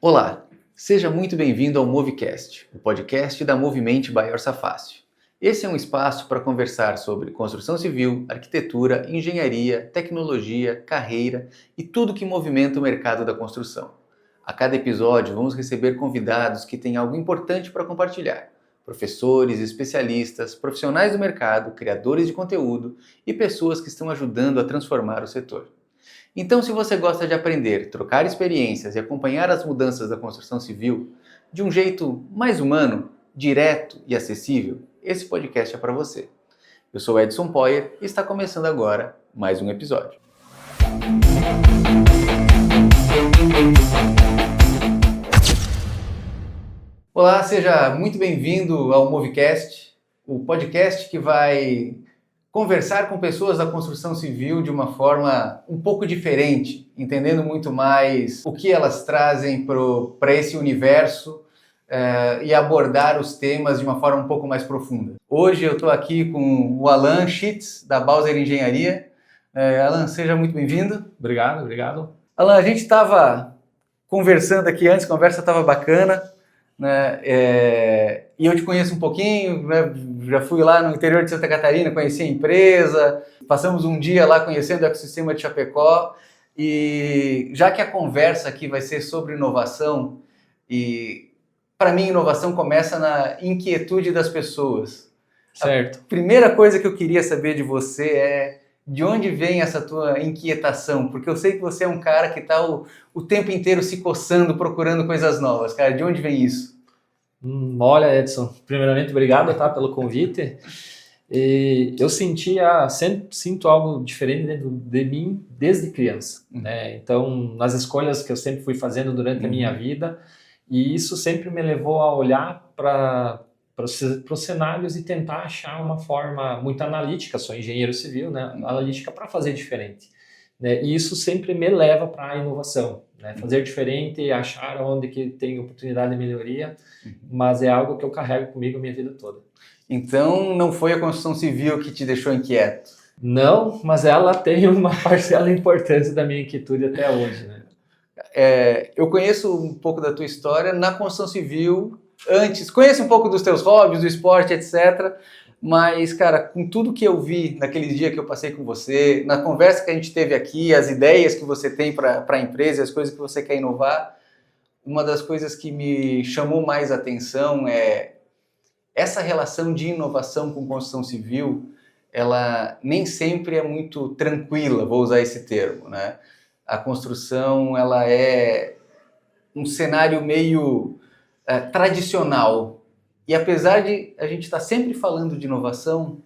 Olá, seja muito bem-vindo ao Movecast, o podcast da Movimente by Orçafácil. Esse é um espaço para conversar sobre construção civil, arquitetura, engenharia, tecnologia, carreira e tudo que movimenta o mercado da construção. A cada episódio vamos receber convidados que têm algo importante para compartilhar. Professores, especialistas, profissionais do mercado, criadores de conteúdo e pessoas que estão ajudando a transformar o setor. Então, se você gosta de aprender, trocar experiências e acompanhar as mudanças da construção civil de um jeito mais humano, direto e acessível, esse podcast é para você. Eu sou Edson Poyer e está começando agora mais um episódio. Olá, seja muito bem-vindo ao Movecast, o podcast que vai conversar com pessoas da construção civil de uma forma um pouco diferente, entendendo muito mais o que elas trazem para esse universo e abordar os temas de uma forma um pouco mais profunda. Hoje eu estou aqui com o Alan Schitz, da Bauser Engenharia. Alan, seja muito bem-vindo. Obrigado. Alan, a gente estava conversando aqui antes, a conversa estava bacana, né? E eu te conheço um pouquinho, né? Já fui lá no interior de Santa Catarina, conheci a empresa, passamos um dia lá conhecendo o ecossistema de Chapecó, e já que a conversa aqui vai ser sobre inovação, e para mim inovação começa na inquietude das pessoas. Certo. A primeira coisa que eu queria saber de você é de onde vem essa tua inquietação, porque eu sei que você é um cara que está o tempo inteiro se coçando, procurando coisas novas, cara, de onde vem isso? Olha, Edson, primeiramente, obrigado pelo convite. E eu sinto algo diferente dentro de mim desde criança, né? Então, nas escolhas que eu sempre fui fazendo durante a minha vida, e isso sempre me levou a olhar para os cenários e tentar achar uma forma muito analítica. Sou engenheiro civil, né? Analítica para fazer diferente, né? E isso sempre me leva para a inovação, né? Fazer diferente, achar onde que tem oportunidade de melhoria, mas é algo que eu carrego comigo a minha vida toda. Então não foi a construção civil que te deixou inquieto? Não, mas ela tem uma parcela importante da minha inquietude até hoje, né? Eu conheço um pouco da tua história na construção civil antes, conheço um pouco dos teus hobbies, do esporte, etc. Mas, cara, com tudo que eu vi naquele dia que eu passei com você, na conversa que a gente teve aqui, as ideias que você tem para a empresa, as coisas que você quer inovar, uma das coisas que me chamou mais atenção é essa relação de inovação com construção civil. Ela nem sempre é muito tranquila, vou usar esse termo, né? A construção, ela é um cenário meio tradicional. E apesar de a gente estar sempre falando de inovação,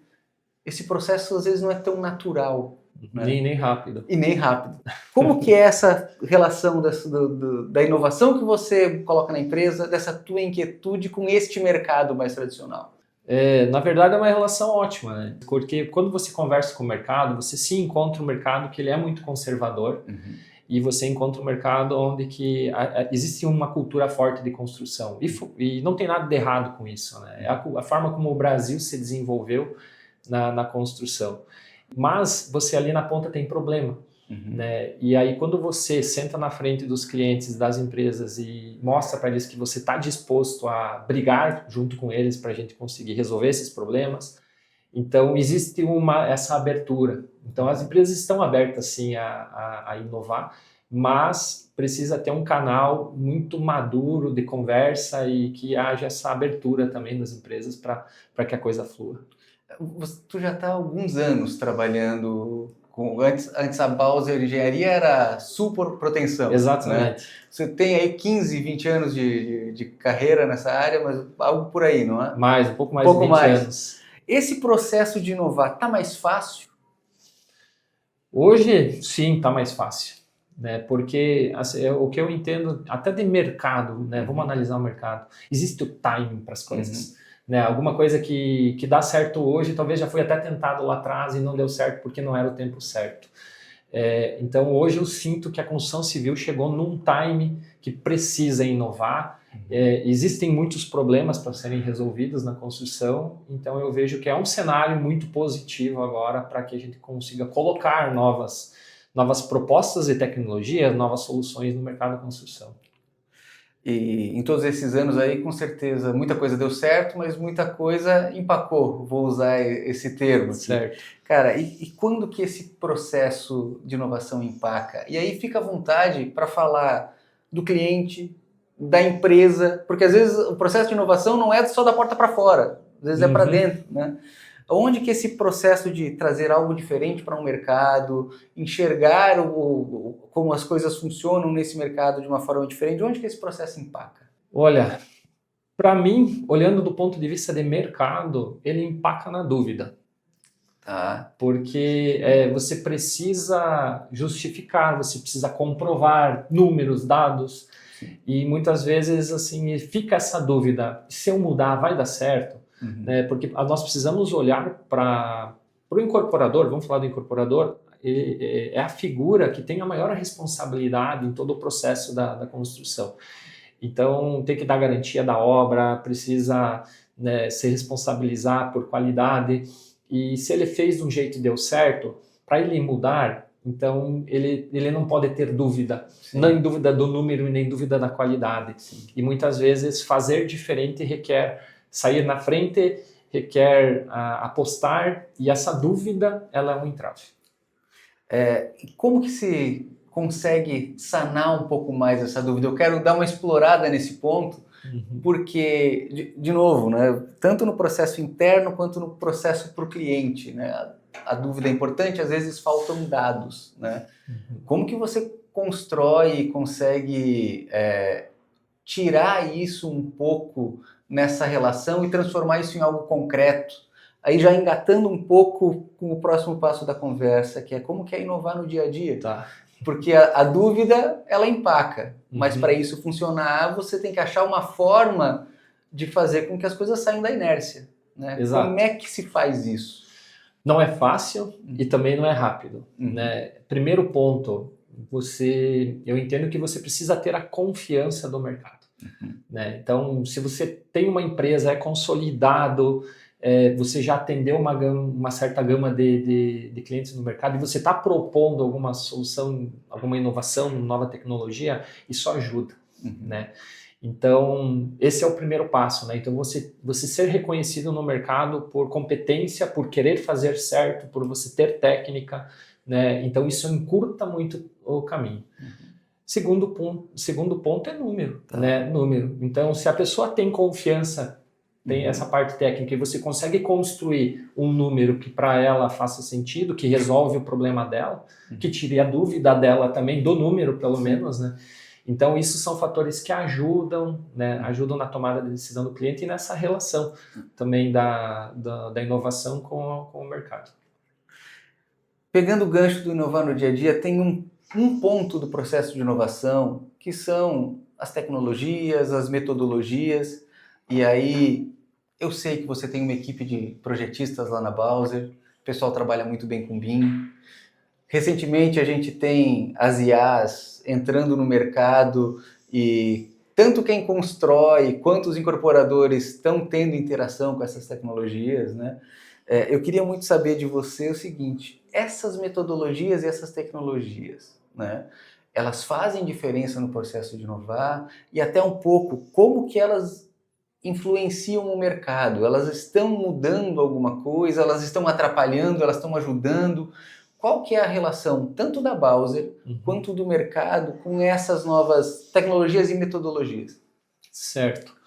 esse processo às vezes não é tão natural. Né? Nem rápido. E nem rápido. Como que é essa relação da inovação que você coloca na empresa, dessa tua inquietude com este mercado mais tradicional? Na verdade é uma relação ótima, né? Porque quando você conversa com o mercado, você se encontra um mercado que ele é muito conservador, e você encontra um mercado onde que existe uma cultura forte de construção. E não tem nada de errado com isso, né? É a forma como o Brasil se desenvolveu na construção. Mas você ali na ponta tem problema. Né? E aí quando você senta na frente dos clientes, das empresas e mostra para eles que você está disposto a brigar junto com eles para a gente conseguir resolver esses problemas, então existe essa abertura. Então as empresas estão abertas sim a inovar, mas precisa ter um canal muito maduro de conversa e que haja essa abertura também das empresas para que a coisa flua. Tu já está há alguns anos trabalhando antes a Bauser Engenharia era Sul Proteção. Exatamente. Né? Você tem aí 15, 20 anos de carreira nessa área, mas algo por aí, não é? Um pouco mais de 20 anos. Esse processo de inovar está mais fácil? Hoje, sim, está mais fácil. Né? Porque assim, o que eu entendo, até de mercado, né? Vamos analisar o mercado. Existe o timing para as coisas. Né? Alguma coisa que dá certo hoje, talvez já foi até tentado lá atrás e não deu certo porque não era o tempo certo. Então hoje eu sinto que a construção civil chegou num time que precisa inovar. Existem muitos problemas para serem resolvidos na construção, então eu vejo que é um cenário muito positivo agora para que a gente consiga colocar novas propostas de tecnologia, novas soluções no mercado da construção. E em todos esses anos aí, com certeza, muita coisa deu certo, mas muita coisa empacou, vou usar esse termo aqui. Certo. Cara, e quando que esse processo de inovação empaca? E aí fica à vontade para falar do cliente, da empresa, porque às vezes o processo de inovação não é só da porta para fora, às vezes é para dentro, né? Onde que esse processo de trazer algo diferente para um mercado, enxergar como as coisas funcionam nesse mercado de uma forma diferente, onde que esse processo empaca? Olha, para mim, olhando do ponto de vista de mercado, ele empaca na dúvida. Tá. Porque você precisa justificar, você precisa comprovar números, dados, e muitas vezes assim fica essa dúvida, se eu mudar vai dar certo? Né? Porque nós precisamos olhar para o incorporador, vamos falar do incorporador, é a figura que tem a maior responsabilidade em todo o processo da construção. Então tem que dar garantia da obra, precisa, né, se responsabilizar por qualidade, e se ele fez de um jeito e deu certo, para ele mudar, então ele não pode ter dúvida, nem dúvida do número e nem dúvida da qualidade. Sim. E muitas vezes fazer diferente requer sair na frente, requer apostar, e essa dúvida ela é um entrave. Como que se consegue sanar um pouco mais essa dúvida? Eu quero dar uma explorada nesse ponto, porque, de novo, né, tanto no processo interno quanto no processo para o cliente, né, a dúvida é importante, às vezes faltam dados. Né? Como que você constrói e consegue tirar isso um pouco nessa relação e transformar isso em algo concreto? Aí já engatando um pouco com o próximo passo da conversa, que é como que é inovar no dia a dia. Tá. Porque a dúvida, ela empaca, mas para isso funcionar, você tem que achar uma forma de fazer com que as coisas saiam da inércia. Né? Exato. Como é que se faz isso? Não é fácil e também não é rápido. Né? Primeiro ponto, eu entendo que você precisa ter a confiança do mercado. Né? Então, se você tem uma empresa, é consolidado, você já atendeu uma certa gama de clientes no mercado e você está propondo alguma solução, alguma inovação, nova tecnologia, isso ajuda. Né? Então, esse é o primeiro passo. Né? Então, você ser reconhecido no mercado por competência, por querer fazer certo, por você ter técnica, né? Então isso encurta muito o caminho. Segundo ponto é número, né? Número. Então, se a pessoa tem confiança, tem essa parte técnica e você consegue construir um número que para ela faça sentido, que resolve o problema dela, que tire a dúvida dela também, do número pelo menos, né? Então, isso são fatores que ajudam, né? Ajudam na tomada de decisão do cliente e nessa relação também da inovação com o mercado. Pegando o gancho do inovar no dia a dia, tem um ponto do processo de inovação que são as tecnologias, as metodologias, e aí eu sei que você tem uma equipe de projetistas lá na Bowser, o pessoal trabalha muito bem com BIM. Recentemente a gente tem as IAs entrando no mercado e tanto quem constrói quanto os incorporadores estão tendo interação com essas tecnologias, né? Eu queria muito saber de você o seguinte: essas metodologias e essas tecnologias, né, elas fazem diferença no processo de inovar e até um pouco como que elas influenciam o mercado? Elas estão mudando alguma coisa? Elas estão atrapalhando? Elas estão ajudando? Qual que é a relação tanto da Bowser quanto do mercado com essas novas tecnologias e metodologias? Certo.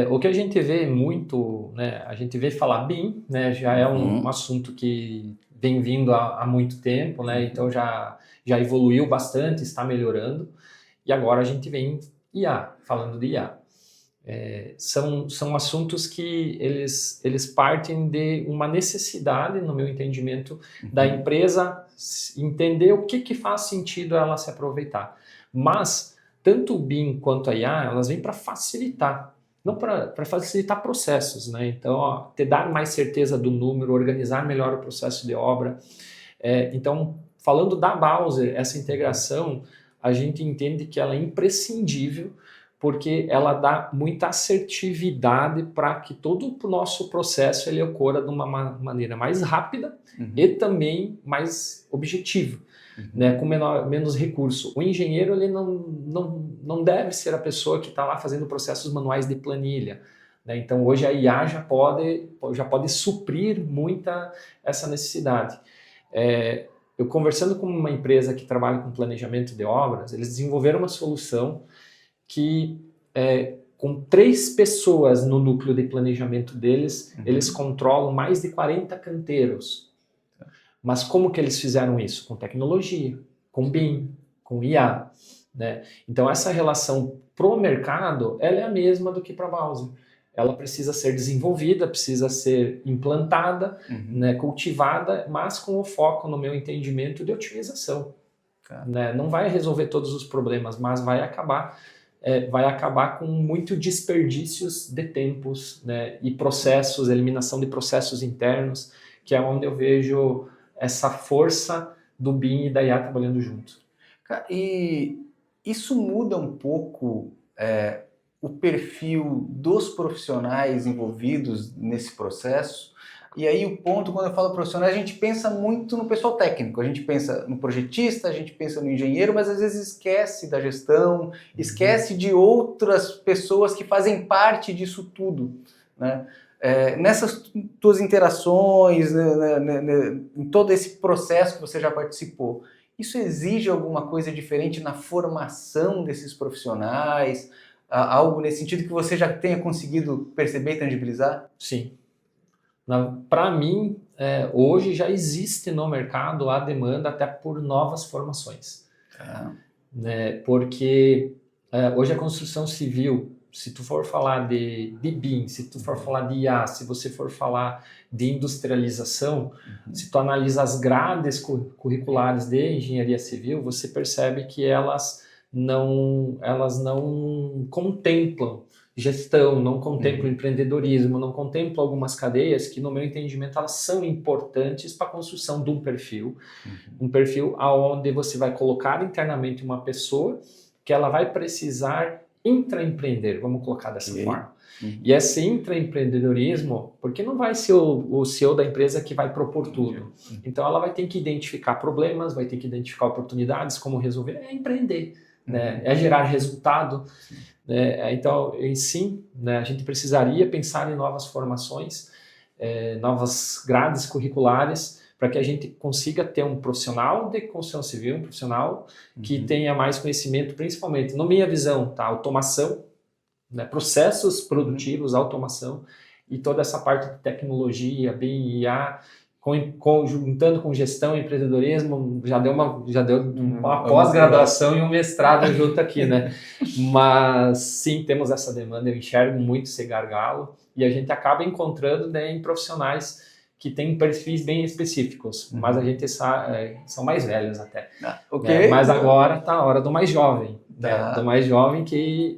O que a gente vê muito, né, a gente vê falar BIM, né, já é um assunto que vem vindo há muito tempo, né, então já evoluiu bastante, está melhorando, e agora a gente vem falando de IA. São assuntos que eles partem de uma necessidade, no meu entendimento, da empresa entender o que faz sentido ela se aproveitar. Mas, tanto o BIM quanto a IA, elas vêm para facilitar, não para facilitar processos, né? Então, dar mais certeza do número, organizar melhor o processo de obra. Então, falando da Bowser, essa integração, a gente entende que ela é imprescindível, porque ela dá muita assertividade para que todo o nosso processo ele ocorra de uma maneira mais rápida e também mais objetiva. né, com menos recurso. O engenheiro ele não deve ser a pessoa que está lá fazendo processos manuais de planilha. Né? Então hoje a IA já pode suprir muita essa necessidade. Eu conversando com uma empresa que trabalha com planejamento de obras, eles desenvolveram uma solução que com 3 pessoas no núcleo de planejamento deles, eles controlam mais de 40 canteiros. Mas como que eles fizeram isso? Com tecnologia, com BIM, com IA. Né? Então essa relação pro mercado, ela é a mesma do que para a Bowser. Ela precisa ser desenvolvida, precisa ser implantada, né, cultivada, mas com o foco, no meu entendimento, de otimização. Né? Não vai resolver todos os problemas, mas vai acabar com muito desperdícios de tempos, né, e processos, eliminação de processos internos, que é onde eu vejo essa força do BIM e da IA trabalhando junto. E isso muda um pouco o perfil dos profissionais envolvidos nesse processo. E aí o ponto, quando eu falo profissionais, a gente pensa muito no pessoal técnico, a gente pensa no projetista, a gente pensa no engenheiro, mas às vezes esquece da gestão, esquece de outras pessoas que fazem parte disso tudo, né? Nessas tuas interações, em todo esse processo que você já participou, isso exige alguma coisa diferente na formação desses profissionais? Algo nesse sentido que você já tenha conseguido perceber e tangibilizar? Sim. Para mim, hoje já existe no mercado a demanda até por novas formações. Né? Porque hoje a construção civil, se tu for falar de BIM, se tu for falar de IA, se você for falar de industrialização, se tu analisa as grades curriculares de engenharia civil, você percebe que elas não contemplam gestão, não contemplam empreendedorismo, não contemplam algumas cadeias que, no meu entendimento, elas são importantes para a construção de um perfil onde você vai colocar internamente uma pessoa que ela vai precisar intraempreender, vamos colocar dessa forma. E esse intraempreendedorismo, porque não vai ser o CEO da empresa que vai propor tudo. Então ela vai ter que identificar problemas, vai ter que identificar oportunidades, como resolver, empreender, né? Gerar resultado. Então, né, a gente precisaria pensar em novas formações, novas grades curriculares, para que a gente consiga ter um profissional de construção civil, um profissional que tenha mais conhecimento, principalmente, na minha visão, tá? Automação, né? Processos produtivos, automação, e toda essa parte de tecnologia, BIM, IA, juntando com gestão e empreendedorismo, já deu uma pós-graduação e um mestrado junto aqui, né? Mas sim, temos essa demanda, eu enxergo muito esse gargalo, e a gente acaba encontrando, né, em profissionais que têm perfis bem específicos, mas a gente são mais velhos até. Mas agora está a hora do mais jovem, né? Do mais jovem,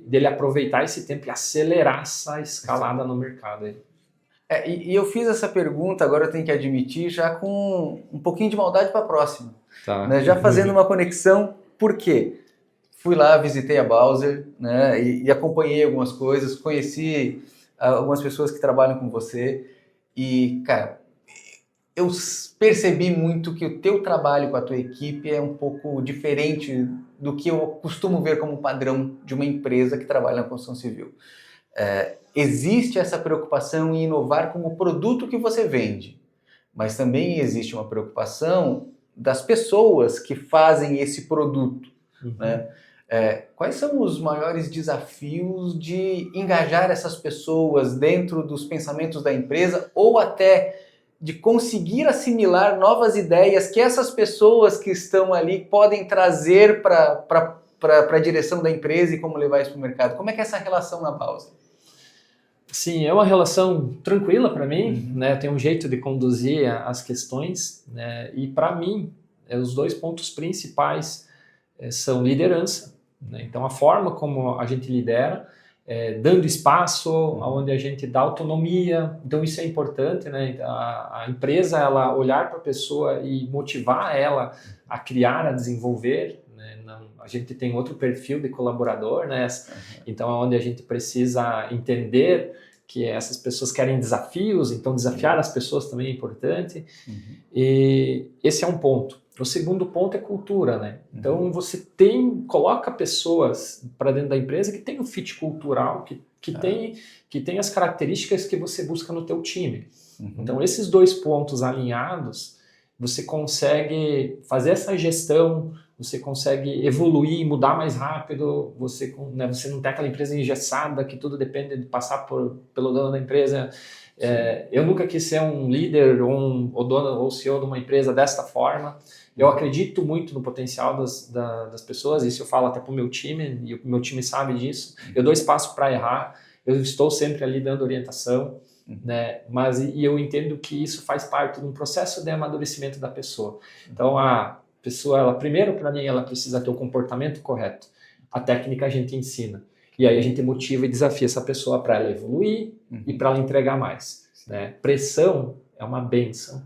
dele aproveitar esse tempo e acelerar essa escalada no mercado aí. E eu fiz essa pergunta, agora eu tenho que admitir, já com um pouquinho de maldade para a próxima. Né? Já fazendo uma conexão, por quê? Fui lá, visitei a Bowser, né? E acompanhei algumas coisas, conheci algumas pessoas que trabalham com você e, cara, eu percebi muito que o teu trabalho com a tua equipe é um pouco diferente do que eu costumo ver como padrão de uma empresa que trabalha na construção civil. Existe essa preocupação em inovar com o produto que você vende, mas também existe uma preocupação das pessoas que fazem esse produto. Né? Quais são os maiores desafios de engajar essas pessoas dentro dos pensamentos da empresa ou até de conseguir assimilar novas ideias que essas pessoas que estão ali podem trazer para a direção da empresa e como levar isso para o mercado? Como é que é essa relação na Bowser? Sim, é uma relação tranquila para mim, né? Eu tenho um jeito de conduzir as questões, né? E para mim, os 2 pontos principais são liderança, né? Então a forma como a gente lidera, dando espaço, onde a gente dá autonomia, então isso é importante, né? A empresa, ela olhar para a pessoa e motivar ela a criar, a desenvolver, né? A gente tem outro perfil de colaborador, né? Então é onde a gente precisa entender que essas pessoas querem desafios, então desafiar as pessoas também é importante. E esse é um ponto. O segundo ponto é cultura, né? Então você coloca pessoas para dentro da empresa que tem um fit cultural, que tem as características que você busca no teu time. Então esses dois pontos alinhados, você consegue fazer essa gestão, você consegue evoluir e mudar mais rápido, você não tem aquela empresa engessada que tudo depende de passar pelo dono da empresa. Eu nunca quis ser um líder ou dono ou CEO de uma empresa desta forma. Eu acredito muito no potencial das pessoas, isso eu falo até para o meu time, e o meu time sabe disso. Eu dou espaço para errar, eu estou sempre ali dando orientação, né? Mas eu entendo que isso faz parte de um processo de amadurecimento da pessoa. Então a pessoa, primeiro para mim, ela precisa ter o comportamento correto. A técnica a gente ensina. E aí a gente motiva e desafia essa pessoa para ela evoluir e para ela entregar mais. Né? Pressão é uma bênção.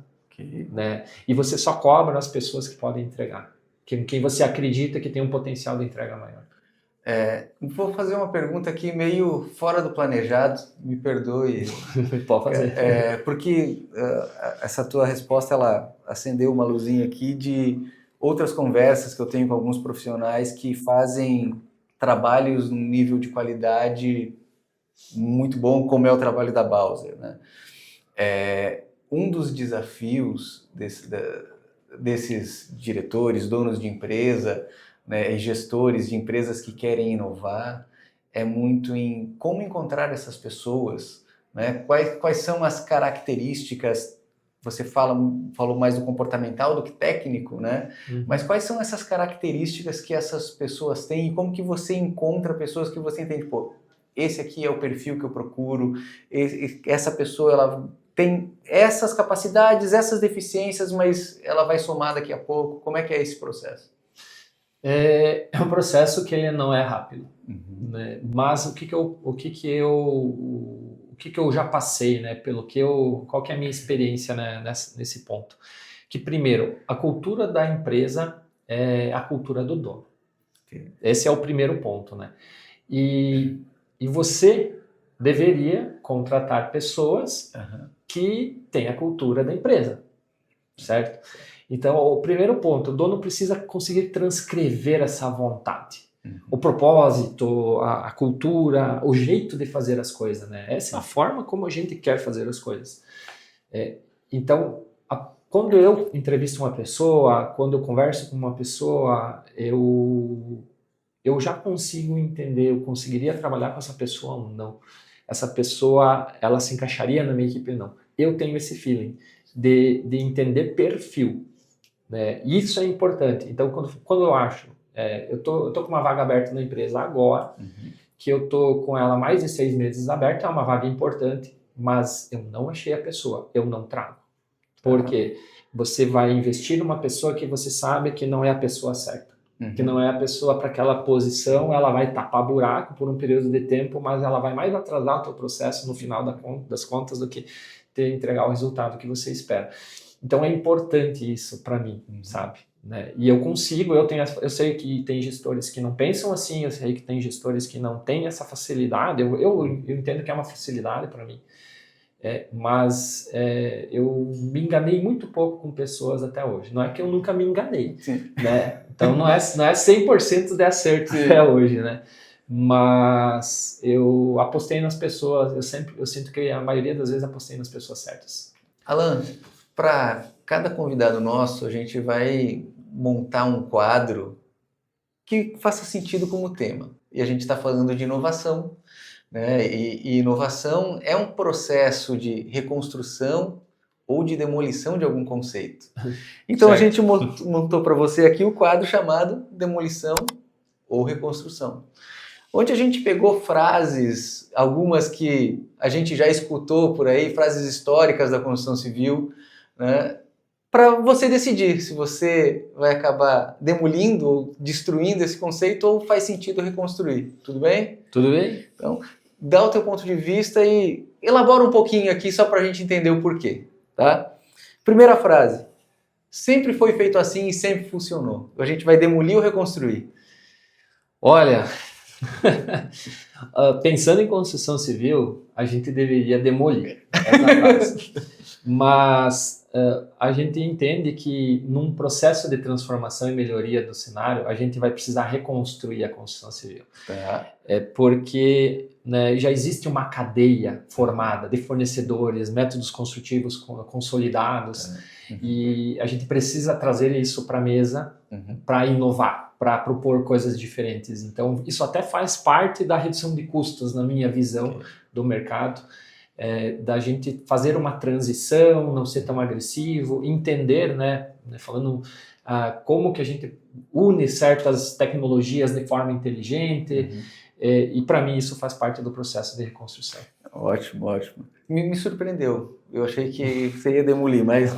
Né? E você só cobra as pessoas que podem entregar. Quem você acredita que tem um potencial de entrega maior. Vou fazer uma pergunta aqui meio fora do planejado, me perdoe. Pode fazer. Porque essa tua resposta, ela acendeu uma luzinha aqui de outras conversas que eu tenho com alguns profissionais que fazem trabalhos num nível de qualidade muito bom, como é o trabalho da Bowser, né? Um dos desafios desses diretores, donos de empresa, né, e gestores de empresas que querem inovar, é muito em como encontrar essas pessoas, né? Quais são as características. Você falou mais do comportamental do que técnico, né? Mas quais são essas características que essas pessoas têm e como que você encontra pessoas que você entende, pô, esse aqui é o perfil que eu procuro, essa pessoa, ela tem essas capacidades, essas deficiências, mas ela vai somar daqui a pouco. Como é que é esse processo? É um processo que ele não é rápido, né? Mas o que eu já passei, né? Qual que é a minha experiência, né, nesse ponto? Que primeiro, a cultura da empresa é a cultura do dono. Esse é o primeiro ponto, né? E você deveria contratar pessoas que têm a cultura da empresa, certo? Então, o primeiro ponto, o dono precisa conseguir transcrever essa vontade. O propósito, a cultura, o jeito de fazer as coisas, né? Essa é a forma como a gente quer fazer as coisas. Então, quando eu entrevisto uma pessoa, quando eu converso com uma pessoa, eu já consigo entender, eu conseguiria trabalhar com essa pessoa ou não. Essa pessoa, ela se encaixaria na minha equipe ou não. Eu tenho esse feeling de entender perfil. Né? Isso é importante. Então, quando eu acho, eu tô com uma vaga aberta na empresa agora, que eu tô com ela há mais de 6 meses aberta, é uma vaga importante, mas eu não achei a pessoa, eu não trago. Porque você vai investir numa pessoa que você sabe que não é a pessoa certa. Que não é a pessoa para aquela posição, ela vai tapar buraco por um período de tempo, mas ela vai mais atrasar o teu processo no final das contas do que entregar o resultado que você espera. Então é importante isso para mim, sabe? Né? E eu sei que tem gestores que não pensam assim, eu sei que tem gestores que não têm essa facilidade, eu entendo que é uma facilidade para mim, mas eu me enganei muito pouco com pessoas até hoje. Não é que eu nunca me enganei, né? Então não é 100% de acerto até hoje, né? Mas eu apostei nas pessoas, eu sinto que a maioria das vezes apostei nas pessoas certas. Alan, para cada convidado nosso, a gente vai montar um quadro que faça sentido com o tema. E a gente está falando de inovação, né? E inovação é um processo de reconstrução ou de demolição de algum conceito. Então a gente montou para você aqui o quadro chamado Demolição ou Reconstrução, onde a gente pegou frases, algumas que a gente já escutou por aí, frases históricas da construção civil, né, para você decidir se você vai acabar demolindo ou destruindo esse conceito ou faz sentido reconstruir. Tudo bem? Tudo bem. Então, dá o teu ponto de vista e elabora um pouquinho aqui só para a gente entender o porquê. Tá? Primeira frase. Sempre foi feito assim e sempre funcionou. A gente vai demolir ou reconstruir? Olha, Pensando em construção civil, a gente deveria demolir essa frase. Mas a gente entende que num processo de transformação e melhoria do cenário, a gente vai precisar reconstruir a construção civil. Porque, né, já existe uma cadeia formada de fornecedores, métodos construtivos consolidados, e a gente precisa trazer isso para a mesa para inovar, para propor coisas diferentes. Então, isso até faz parte da redução de custos, na minha visão, do mercado. Da gente fazer uma transição, não ser tão agressivo, entender, né, falando como que a gente une certas tecnologias de forma inteligente, e para mim isso faz parte do processo de reconstrução. Ótimo, ótimo. Me surpreendeu, eu achei que você ia demolir, mas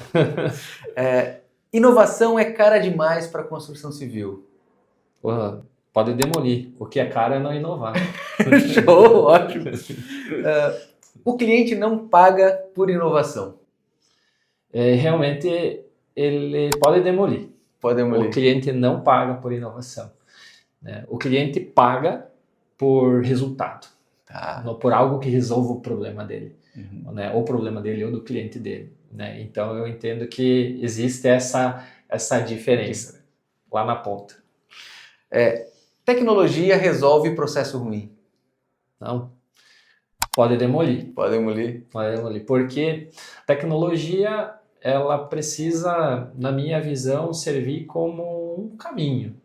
inovação é cara demais para construção civil. Pode demolir, o que é caro é não inovar. Show, ótimo. O cliente não paga por inovação. Realmente, ele pode demolir. Pode demolir. O cliente não paga por inovação, né? O cliente paga por resultado, não por algo que resolva o problema dele, né? Ou o problema dele ou do cliente dele, né? Então, eu entendo que existe essa diferença lá na ponta. Tecnologia resolve processo ruim. Não. Pode demolir. Pode demolir. Pode demolir. Porque tecnologia, ela precisa, na minha visão, servir como um caminho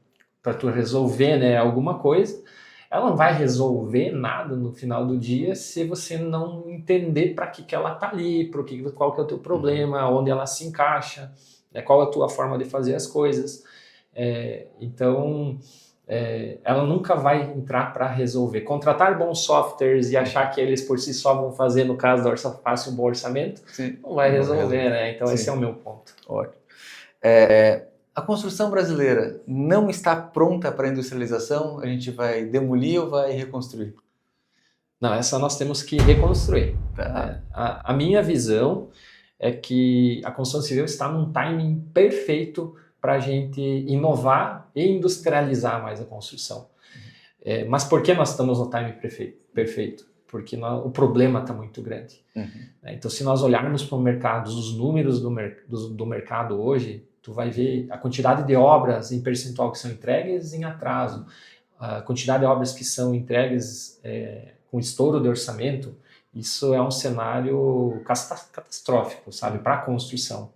para tu resolver, né, alguma coisa. Ela não vai resolver nada no final do dia se você não entender para que ela está ali, qual que é o teu problema, onde ela se encaixa, né, qual é a tua forma de fazer as coisas. Então, ela nunca vai entrar para resolver. Contratar bons softwares e achar que eles por si só vão fazer, no caso da Orçafácil, um bom orçamento, não vai resolver, né? Então, esse é o meu ponto. Ótimo. A construção brasileira não está pronta para a industrialização? A gente vai demolir ou vai reconstruir? Não, essa nós temos que reconstruir. A minha visão é que a construção civil está num timing perfeito para a gente inovar e industrializar mais a construção. Mas por que nós estamos no time perfeito? Porque o problema está muito grande. Então, se nós olharmos para o mercado, os números do mercado hoje, tu vai ver a quantidade de obras em percentual que são entregues em atraso, a quantidade de obras que são entregues com estouro de orçamento. Isso é um cenário catastrófico, sabe, para a construção.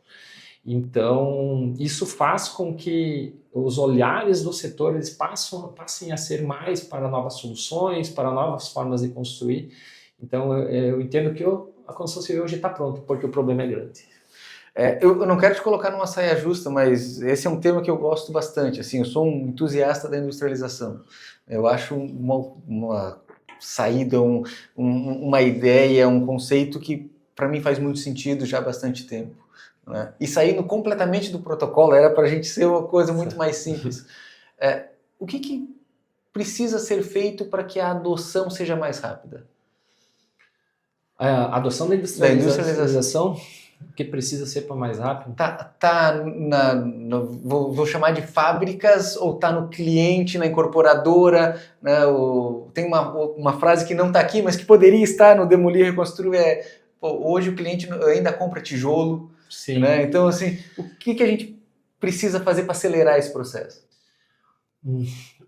Então, isso faz com que os olhares do setor eles passem a ser mais para novas soluções, para novas formas de construir. Então, eu entendo que a construção civil hoje está pronta, porque o problema é grande. Eu não quero te colocar numa saia justa, mas esse é um tema que eu gosto bastante. Assim, eu sou um entusiasta da industrialização. Eu acho uma saída, uma ideia, um conceito que, para mim, faz muito sentido já há bastante tempo. Né? E saindo completamente do protocolo, era para a gente ser uma coisa muito mais simples. O que precisa ser feito para que a adoção seja mais rápida? A adoção da industrialização, o que precisa ser para mais rápido? Vou chamar de fábricas, ou está no cliente, na incorporadora, né? Tem uma frase que não está aqui, mas que poderia estar no Demolir e Reconstruir, hoje o cliente ainda compra tijolo. Sim. Né? Então, assim, o que a gente precisa fazer para acelerar esse processo?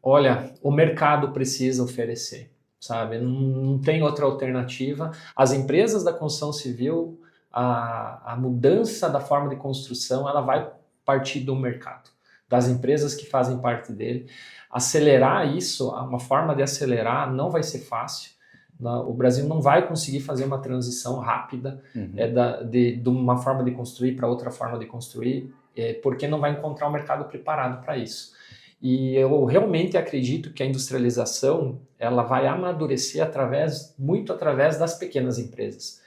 Olha, o mercado precisa oferecer, sabe? Não tem outra alternativa. As empresas da construção civil, a mudança da forma de construção, ela vai partir do mercado, das empresas que fazem parte dele. Acelerar isso, uma forma de acelerar não vai ser fácil. O Brasil não vai conseguir fazer uma transição rápida de uma forma de construir para outra forma de construir, porque não vai encontrar o mercado preparado para isso. E eu realmente acredito que a industrialização ela vai amadurecer muito através das pequenas empresas,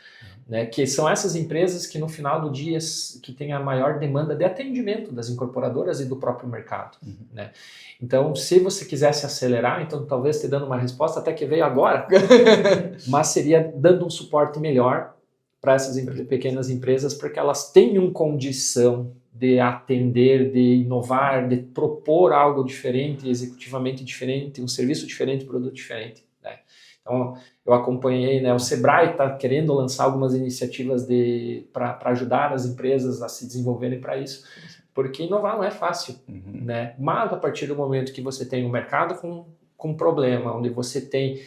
né? Que são essas empresas que no final do dia que tem a maior demanda de atendimento das incorporadoras e do próprio mercado, né? Então, se você quisesse acelerar, então talvez te dando uma resposta até que veio agora, mas seria dando um suporte melhor para essas pequenas empresas, para que elas tenham condição de atender, de inovar, de propor algo diferente, executivamente diferente, um serviço diferente, produto diferente, né? Então, eu acompanhei, né, o Sebrae está querendo lançar algumas iniciativas para ajudar as empresas a se desenvolverem para isso, porque inovar não é fácil, né? Mas a partir do momento que você tem um mercado com problema, onde você tem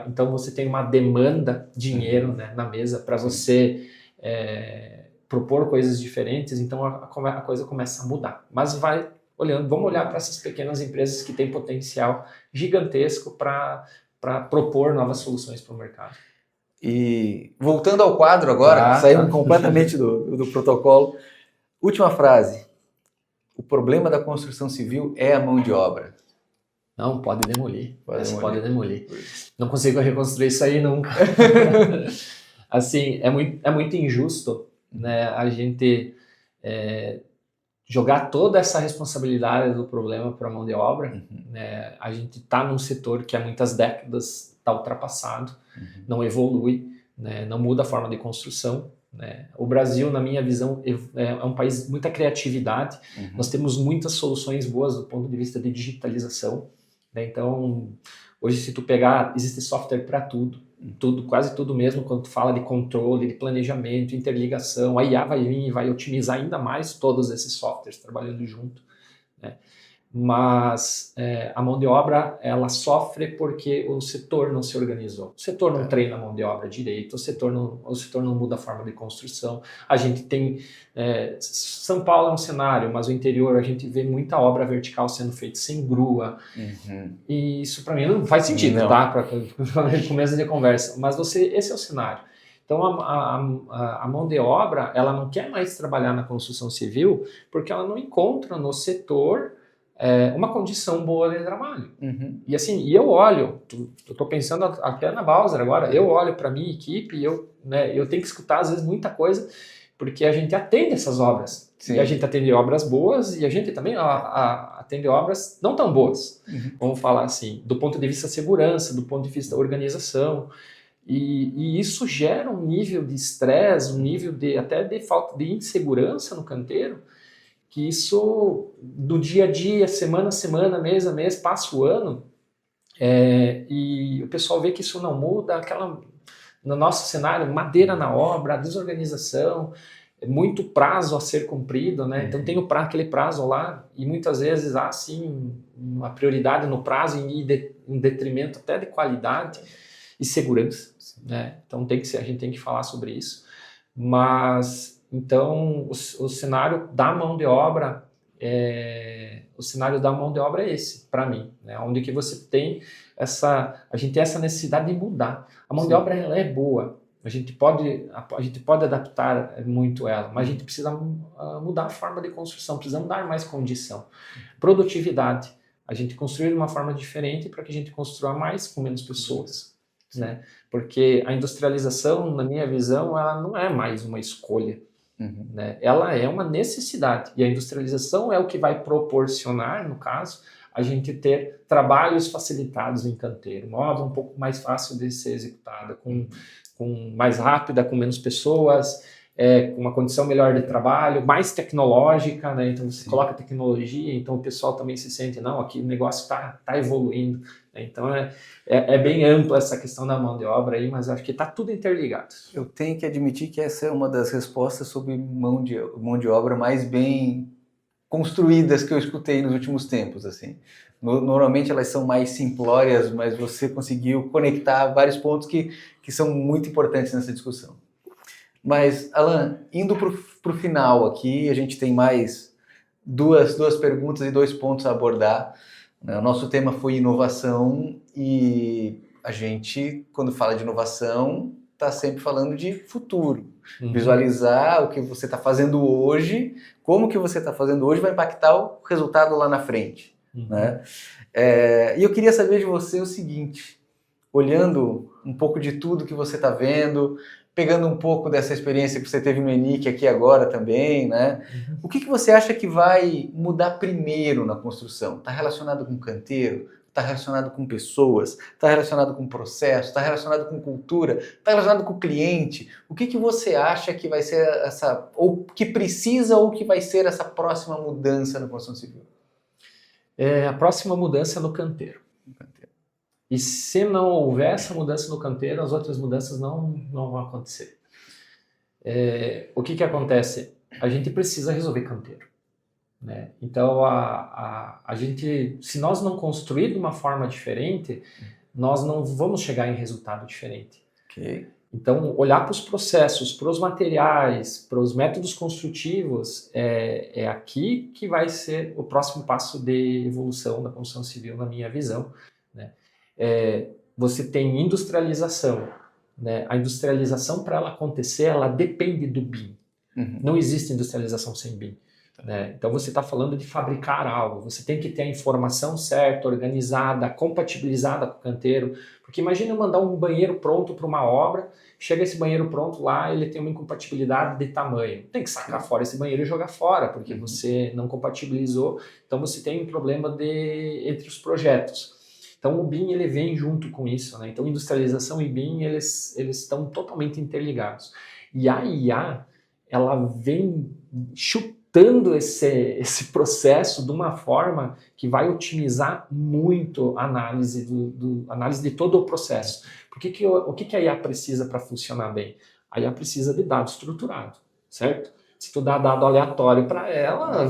então você tem uma demanda, dinheiro, né, na mesa para você propor coisas diferentes, então a coisa começa a mudar. Mas vamos olhar para essas pequenas empresas que têm potencial gigantesco para propor novas soluções para o mercado. E voltando ao quadro agora, saímos completamente do protocolo. Última frase. O problema da construção civil é a mão de obra. Não, pode demolir. Pode demolir. Não consigo reconstruir isso aí nunca. Assim, é muito injusto, né, a gente jogar toda essa responsabilidade do problema para a mão de obra. Né? A gente está num setor que há muitas décadas está ultrapassado, não evolui, né, não muda a forma de construção. Né? O Brasil, na minha visão, é um país de muita criatividade. Nós temos muitas soluções boas do ponto de vista de digitalização. Né? Então, hoje, se tu pegar, existe software para tudo, quase tudo mesmo, quando tu fala de controle, de planejamento, interligação, a IA vai vir e vai otimizar ainda mais todos esses softwares trabalhando junto, né? Mas a mão de obra, ela sofre porque o setor não se organizou. O setor não treina a mão de obra direito, o setor não muda a forma de construção. A gente tem... São Paulo é um cenário, mas o interior a gente vê muita obra vertical sendo feita sem grua. E isso para mim não faz sentido, tá? Para começo de conversa. Mas esse é o cenário. Então a mão de obra, ela não quer mais trabalhar na construção civil porque ela não encontra no setor uma condição boa de trabalho. E assim, eu olho, eu estou pensando até na Bauser agora, eu olho para a minha equipe e eu tenho que escutar às vezes muita coisa, porque a gente atende essas obras. Sim. E a gente atende obras boas e a gente também atende obras não tão boas, vamos falar assim, do ponto de vista segurança, do ponto de vista organização. E isso gera um nível de estresse, um nível até de falta de insegurança no canteiro, que isso, do dia a dia, semana a semana, mês a mês, passa o ano, e o pessoal vê que isso não muda, no nosso cenário, madeira na obra, desorganização, muito prazo a ser cumprido, né? Então tem aquele prazo lá, e muitas vezes há, sim, uma prioridade no prazo em detrimento até de qualidade e segurança, né? Então a gente tem que falar sobre isso, mas... Então, o cenário da mão de obra é esse, para mim, né? Onde que você tem a gente tem essa necessidade de mudar. A mão de obra, ela é boa, a gente pode adaptar muito ela, mas a gente precisa mudar a forma de construção, precisamos dar mais condição. Produtividade, a gente construir de uma forma diferente para que a gente construa mais com menos pessoas, né? Porque a industrialização, na minha visão, ela não é mais uma escolha. Né? Ela é uma necessidade, e a industrialização é o que vai proporcionar, no caso, a gente ter trabalhos facilitados em canteiro, uma obra um pouco mais fácil de ser executada, mais rápida, com menos pessoas, com uma condição melhor de trabalho, mais tecnológica, né? Então você coloca tecnologia, então o pessoal também se sente, não, aqui o negócio está evoluindo, né? Então é bem ampla essa questão da mão de obra aí, mas acho que está tudo interligado. Eu tenho que admitir que essa é uma das respostas sobre mão de obra mais bem construídas que eu escutei nos últimos tempos, assim. Normalmente elas são mais simplórias, mas você conseguiu conectar vários pontos que são muito importantes nessa discussão. Mas, Alan, indo para o final aqui, a gente tem mais duas perguntas e 2 pontos a abordar. O nosso tema foi inovação e a gente, quando fala de inovação, está sempre falando de futuro. Visualizar o que você está fazendo hoje, como que você está fazendo hoje vai impactar o resultado lá na frente. Né? E eu queria saber de você o seguinte, olhando um pouco de tudo que você está vendo, pegando um pouco dessa experiência que você teve no ENIC aqui agora também, né? O que você acha que vai mudar primeiro na construção? Está relacionado com canteiro? está relacionado com pessoas, está relacionado com processo, está relacionado com cultura, está relacionado com o cliente. O que você acha que vai ser ou que precisa ou que vai ser essa próxima mudança na construção civil? A próxima mudança é no canteiro. E se não houver essa mudança no canteiro, as outras mudanças não vão acontecer. O que acontece? A gente precisa resolver canteiro, né? Então, a gente, se nós não construir de uma forma diferente, nós não vamos chegar em resultado diferente. Okay. Então, olhar para os processos, para os materiais, para os métodos construtivos, é aqui que vai ser o próximo passo de evolução da construção civil, na minha visão, né? Você tem industrialização, né? A industrialização, para ela acontecer, ela depende do BIM. Não existe industrialização sem BIM. Né? Então você está falando de fabricar algo, você tem que ter a informação certa, organizada, compatibilizada com o canteiro, porque imagina eu mandar um banheiro pronto para uma obra, chega esse banheiro pronto lá, ele tem uma incompatibilidade de tamanho, tem que sacar fora esse banheiro e jogar fora, porque você não compatibilizou, então você tem um problema entre os projetos. Então o BIM ele vem junto com isso, né? Então industrialização e BIM eles estão totalmente interligados. E a IA ela vem chutando esse processo de uma forma que vai otimizar muito a análise, análise de todo o processo. O que a IA precisa para funcionar bem? A IA precisa de dado estruturado, certo? Se tu dá dado aleatório para ela,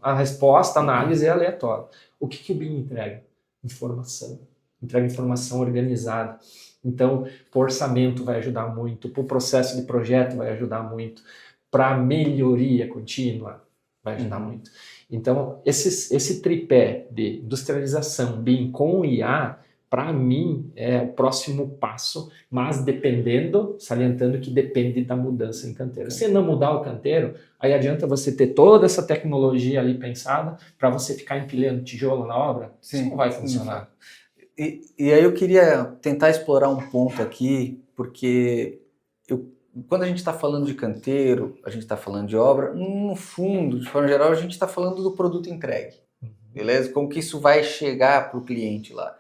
a resposta, a análise é aleatória. O que o BIM entrega? Informação. Entrega informação organizada. Então, para o orçamento vai ajudar muito, para o processo de projeto vai ajudar muito, para a melhoria contínua vai ajudar muito. Então, esse tripé de industrialização BIM com IA, para mim, é o próximo passo, mas salientando que depende da mudança em canteiro. Se não mudar o canteiro, aí adianta você ter toda essa tecnologia ali pensada para você ficar empilhando tijolo na obra? Sim. Isso não vai funcionar. E aí eu queria tentar explorar um ponto aqui, porque quando a gente está falando de canteiro, a gente está falando de obra, no fundo, de forma geral, a gente está falando do produto entregue, beleza? Como que isso vai chegar para o cliente lá.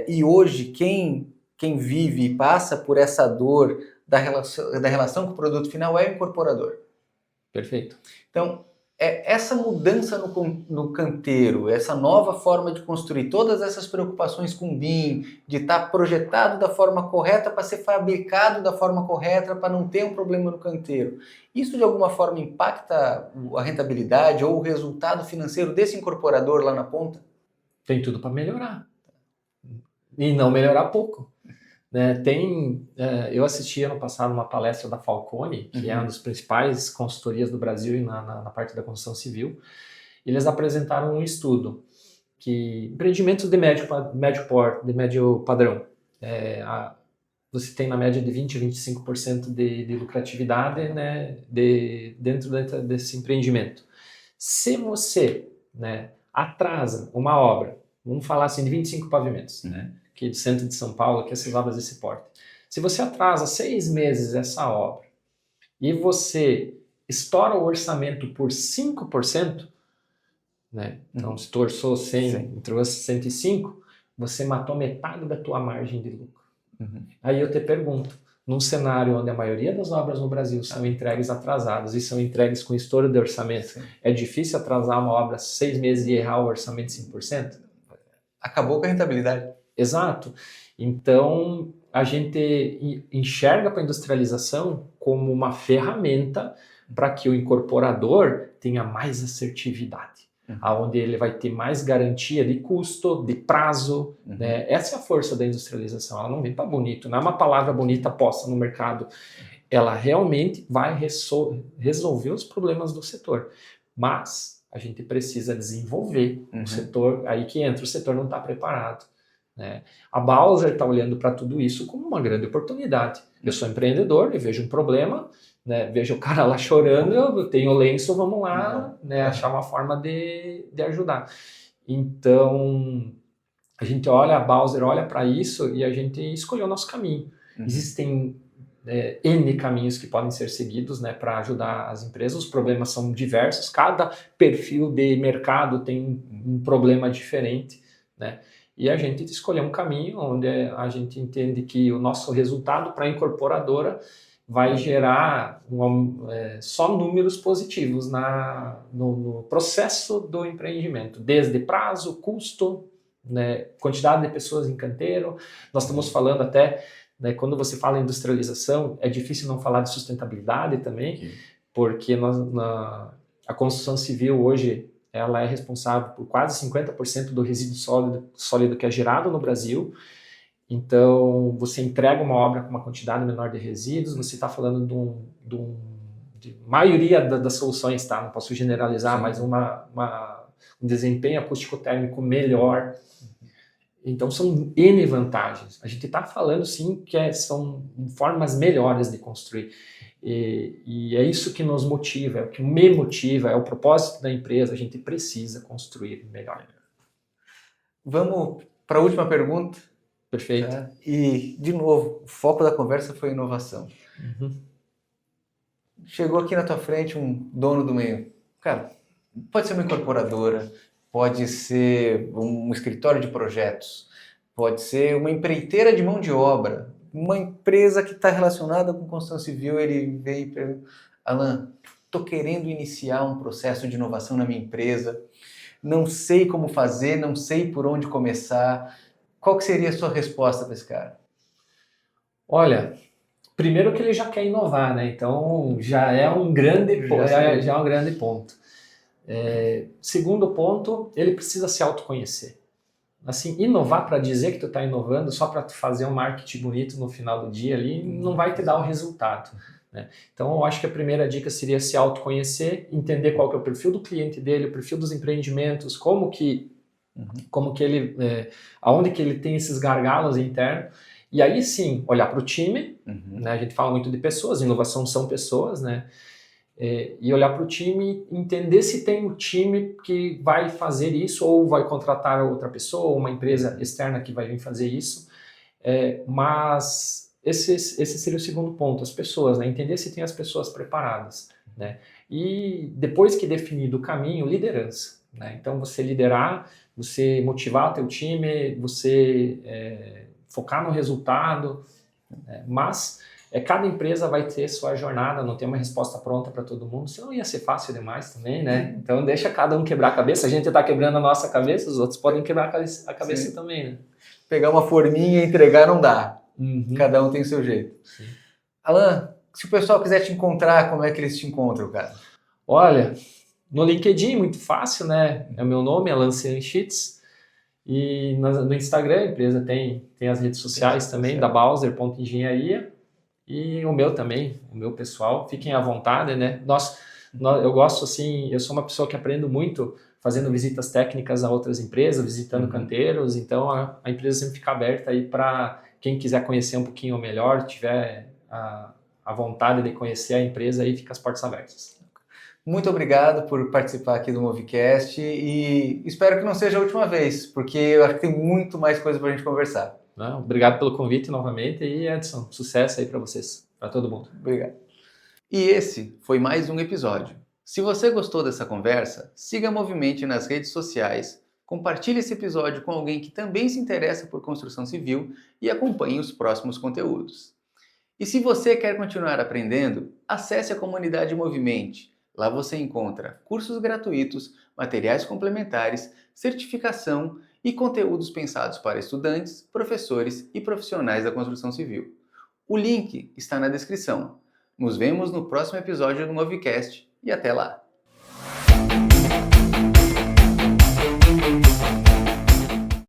E hoje, quem vive e passa por essa dor da relação com o produto final é o incorporador. Perfeito. Então, essa mudança no canteiro, essa nova forma de construir, todas essas preocupações com BIM, de estar projetado da forma correta para ser fabricado da forma correta para não ter um problema no canteiro, isso de alguma forma impacta a rentabilidade ou o resultado financeiro desse incorporador lá na ponta? Tem tudo para melhorar. E não melhorar pouco. Né? Eu assisti ano passado uma palestra da Falcone, que é uma das principais consultorias do Brasil na parte da construção civil. Eles apresentaram um estudo que empreendimentos de médio padrão, você tem na média de 20% a 25% de lucratividade, né, dentro desse empreendimento. Se você, né, atrasa uma obra, vamos falar assim de 25 pavimentos, né, aqui do centro de São Paulo, que essas obras desse porte. Se você atrasa 6 meses essa obra e você estoura o orçamento por 5%, né? Então se tu orçou 100, trouxe 105, você matou metade da tua margem de lucro. Aí eu te pergunto, num cenário onde a maioria das obras no Brasil são entregues atrasadas e são entregues com estouro de orçamento, é difícil atrasar uma obra 6 meses e errar o orçamento 5%? Acabou com a rentabilidade. Exato. Então, a gente enxerga para a industrialização como uma ferramenta para que o incorporador tenha mais assertividade, onde ele vai ter mais garantia de custo, de prazo. Né? Essa é a força da industrialização. Ela não vem para bonito, não é uma palavra bonita posta no mercado. Ela realmente vai resolver os problemas do setor. Mas a gente precisa desenvolver o setor, aí que entra, o setor não está preparado. Né? A Bauser está olhando para tudo isso como uma grande oportunidade. Eu sou empreendedor, eu vejo um problema, né? Vejo o cara lá chorando, eu tenho lenço, vamos lá, né? Achar uma forma de ajudar. Então, a gente olha, a Bauser olha para isso e a gente escolheu o nosso caminho. Existem N caminhos que podem ser seguidos, né, para ajudar as empresas. Os problemas são diversos, cada perfil de mercado tem um problema diferente, né? e a gente escolher um caminho onde a gente entende que o nosso resultado para a incorporadora vai gerar só números positivos no processo do empreendimento, desde prazo, custo, né, quantidade de pessoas em canteiro. Nós estamos falando até, né, quando você fala em industrialização, é difícil não falar de sustentabilidade também, sim, porque a construção civil hoje ela é responsável por quase 50% do resíduo sólido que é gerado no Brasil. Então, você entrega uma obra com uma quantidade menor de resíduos, você está falando de maioria das soluções, tá? Não posso generalizar, sim, mas um desempenho acústico-térmico melhor. Então, são N vantagens. A gente está falando, sim, que são formas melhores de construir. E é isso que nos motiva, é o que me motiva, é o propósito da empresa. A gente precisa construir melhor. Vamos para a última pergunta. Perfeito. Tá? E, de novo, o foco da conversa foi inovação. Uhum. Chegou aqui na tua frente um dono do meio. Cara, pode ser uma incorporadora, pode ser um escritório de projetos, pode ser uma empreiteira de mão de obra, uma empresa que está relacionada com construção civil. Ele veio e perguntou: Alan, estou querendo iniciar um processo de inovação na minha empresa, não sei como fazer, não sei por onde começar. Qual que seria a sua resposta para esse cara? Olha, primeiro que ele já quer inovar, né? Então já é um grande ponto. Segundo ponto, ele precisa se autoconhecer. Assim, inovar para dizer que tu está inovando só para tu fazer um marketing bonito no final do dia ali não vai te dar o resultado, né? Então eu acho que a primeira dica seria se autoconhecer, entender qual que é o perfil do cliente dele, o perfil dos empreendimentos, como que ele, aonde que ele tem esses gargalos internos, e aí sim olhar para o time, né? A gente fala muito de pessoas, inovação são pessoas, né? E olhar para o time, entender se tem um time que vai fazer isso ou vai contratar outra pessoa, ou uma empresa externa que vai vir fazer isso, mas esse seria o segundo ponto, as pessoas, né? Entender se tem as pessoas preparadas, né? E depois que definido o caminho, liderança, né? Então você liderar, você motivar o teu time, você focar no resultado, né? Mas cada empresa vai ter sua jornada, não tem uma resposta pronta para todo mundo, senão ia ser fácil demais também, né? Então deixa cada um quebrar a cabeça, a gente está quebrando a nossa cabeça, os outros podem quebrar a cabeça também, né? Pegar uma forminha e entregar não dá, cada um tem o seu jeito. Sim. Alan, se o pessoal quiser te encontrar, como é que eles te encontram, cara? Olha, no LinkedIn, muito fácil, né? É o meu nome, Alan Sanchitz. E no Instagram, a empresa tem as redes sociais também, da Bowser.engenharia. E o meu também, o meu pessoal. Fiquem à vontade, né? Eu gosto, assim, eu sou uma pessoa que aprendo muito fazendo visitas técnicas a outras empresas, visitando canteiros. Então, a empresa sempre fica aberta aí para quem quiser conhecer um pouquinho melhor, tiver a vontade de conhecer a empresa, aí fica as portas abertas. Muito obrigado por participar aqui do Movicast e espero que não seja a última vez, porque eu acho que tem muito mais coisa para a gente conversar. Não, obrigado pelo convite novamente e, Edson, sucesso aí para vocês, para todo mundo. Obrigado. E esse foi mais um episódio. Se você gostou dessa conversa, siga a Movimente nas redes sociais, compartilhe esse episódio com alguém que também se interessa por construção civil e acompanhe os próximos conteúdos. E se você quer continuar aprendendo, acesse a comunidade Movimente. Lá você encontra cursos gratuitos, materiais complementares, certificação e conteúdos pensados para estudantes, professores e profissionais da construção civil. O link está na descrição. Nos vemos no próximo episódio do Movicast e até lá!